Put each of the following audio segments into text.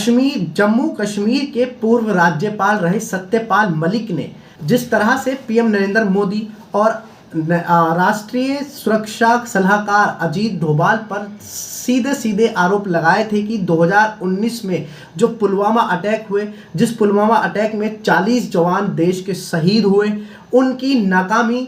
जम्मू कश्मीर के पूर्व राज्यपाल रहे सत्यपाल मलिक ने जिस तरह से पीएम नरेंद्र मोदी और राष्ट्रीय सुरक्षा सलाहकार अजीत डोभाल पर सीधे सीधे आरोप लगाए थे कि 2019 में जो पुलवामा अटैक हुए, जिस पुलवामा अटैक में 40 जवान देश के शहीद हुए, उनकी नाकामी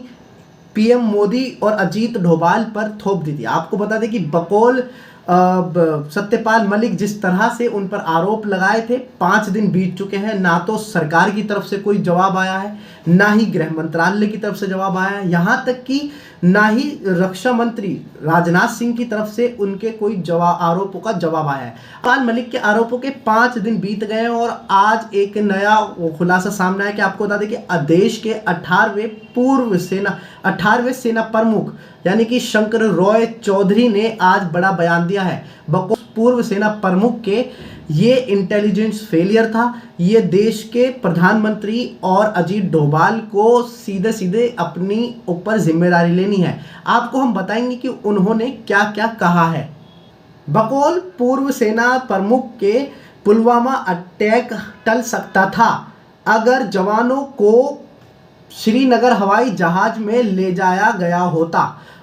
पीएम मोदी और अजीत डोभाल पर थोप दी थी। आपको बता दें कि बकौल सत्यपाल मलिक जिस तरह से उन पर आरोप लगाए थे, 5 दिन बीत चुके हैं, ना तो सरकार की तरफ से कोई जवाब आया है, ना ही गृह मंत्रालय की तरफ से जवाब आया है, यहाँ तक कि ना ही रक्षा मंत्री राजनाथ सिंह की तरफ से उनके कोई आरोपों का जवाब आया है। सत्यपाल मलिक के आरोपों के 5 दिन बीत गए हैं और आज एक नया खुलासा सामने आया कि आपको बता दें कि देश के 18वें सेना प्रमुख यानी कि शंकर रॉय चौधरी ने आज बड़ा बयान दिया है। पूर्व सेना प्रमुख के ये इंटेलिजेंस फेलियर था, ये देश के प्रधानमंत्री और अजीत डोभाल को सीधे सीधे अपनी ऊपर जिम्मेदारी लेनी है। आपको हम बताएंगे कि उन्होंने क्या क्या कहा है। बकौल पूर्व सेना प्रमुख के पुलवामा अटैक टल सकता था अगर जवानों को श्रीनगर हवाई जहाज में ले जाया गया होता।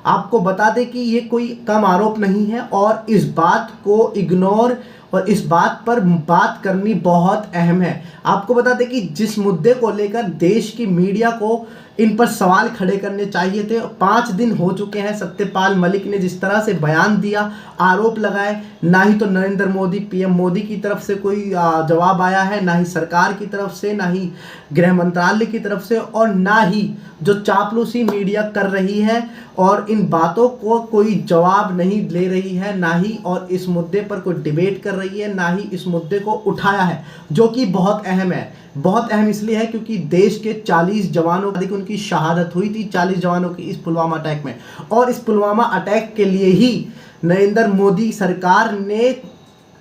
आपको बता दें कि ये कोई कम आरोप नहीं है और इस बात को इग्नोर और इस बात पर बात करनी बहुत अहम है। आपको बता दें कि जिस मुद्दे को लेकर देश की मीडिया को इन पर सवाल खड़े करने चाहिए थे, 5 दिन हो चुके हैं। सत्यपाल मलिक ने जिस तरह से बयान दिया, आरोप लगाए, ना ही तो नरेंद्र मोदी पीएम मोदी की तरफ से कोई जवाब आया है, ना ही सरकार की तरफ से, ना ही गृह मंत्रालय की तरफ से, और ना ही जो चापलूसी मीडिया कर रही है और इन बातों को कोई जवाब नहीं ले रही है, ना ही और इस मुद्दे पर कोई डिबेट कर रही है, ना ही इस मुद्दे को उठाया है, जो कि बहुत अहम है। बहुत अहम इसलिए है क्योंकि देश के 40 जवानों की उनकी शहादत हुई थी, 40 जवानों की इस पुलवामा अटैक में। और इस पुलवामा अटैक के लिए ही नरेंद्र मोदी सरकार ने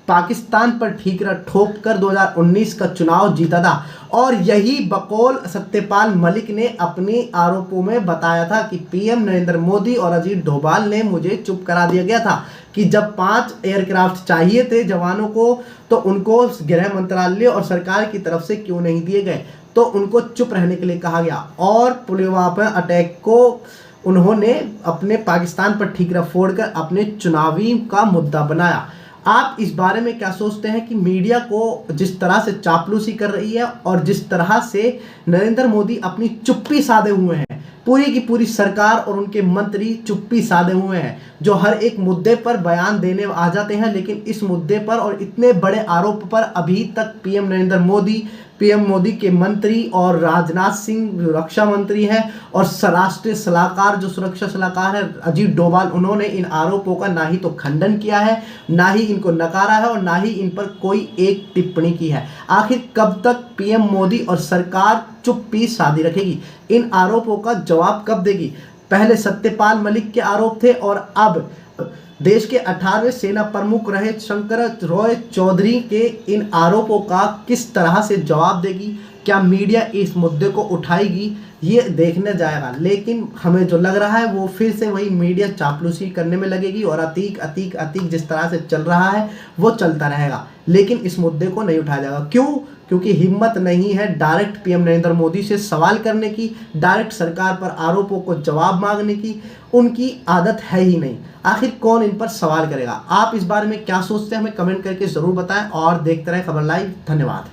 पाकिस्तान पर ठीकरा ठोक कर 2019 का चुनाव जीता था। और यही बकौल सत्यपाल मलिक ने अपने आरोपों में बताया था कि पीएम नरेंद्र मोदी और अजीत डोभाल ने मुझे चुप करा दिया गया था कि जब 5 एयरक्राफ्ट चाहिए थे जवानों को तो उनको गृह मंत्रालय और सरकार की तरफ से क्यों नहीं दिए गए, तो उनको चुप रहने के लिए कहा गया। और पुलवामा अटैक को उन्होंने अपने पाकिस्तान पर ठीकरा फोड़कर अपने चुनावी का मुद्दा बनाया। आप इस बारे में क्या सोचते हैं कि मीडिया को जिस तरह से चापलूसी कर रही है और जिस तरह से नरेंद्र मोदी अपनी चुप्पी साधे हुए हैं, पूरी की पूरी सरकार और उनके मंत्री चुप्पी साधे हुए हैं, जो हर एक मुद्दे पर बयान देने आ जाते हैं, लेकिन इस मुद्दे पर और इतने बड़े आरोप पर अभी तक पीएम मोदी के मंत्री और राजनाथ सिंह रक्षा मंत्री हैं और राष्ट्रीय सलाहकार जो सुरक्षा सलाहकार है अजीत डोभाल, उन्होंने इन आरोपों का ना ही तो खंडन किया है, ना ही इनको नकारा है और ना ही इन पर कोई एक टिप्पणी की है। आखिर कब तक पीएम मोदी और सरकार चुप्पी साधी रखेगी? इन आरोपों का जवाब कब देगी? पहले सत्यपाल मलिक के आरोप थे और अब देश के 18वें सेना प्रमुख रहे शंकर रॉय चौधरी के इन आरोपों का किस तरह से जवाब देगी? क्या मीडिया इस मुद्दे को उठाएगी? ये देखने जाएगा। लेकिन हमें जो लग रहा है वो फिर से वही मीडिया चापलूसी करने में लगेगी और अतीक जिस तरह से चल रहा है वो चलता रहेगा, लेकिन इस मुद्दे को नहीं उठाया जाएगा। क्यों? क्योंकि हिम्मत नहीं है डायरेक्ट पीएम नरेंद्र मोदी से सवाल करने की, डायरेक्ट सरकार पर आरोपों को जवाब मांगने की उनकी आदत है ही नहीं। आखिर कौन इन पर सवाल करेगा? आप इस बारे में क्या सोचते हैं? हमें कमेंट करके ज़रूर बताएं और देखते रहें खबर लाइव। धन्यवाद।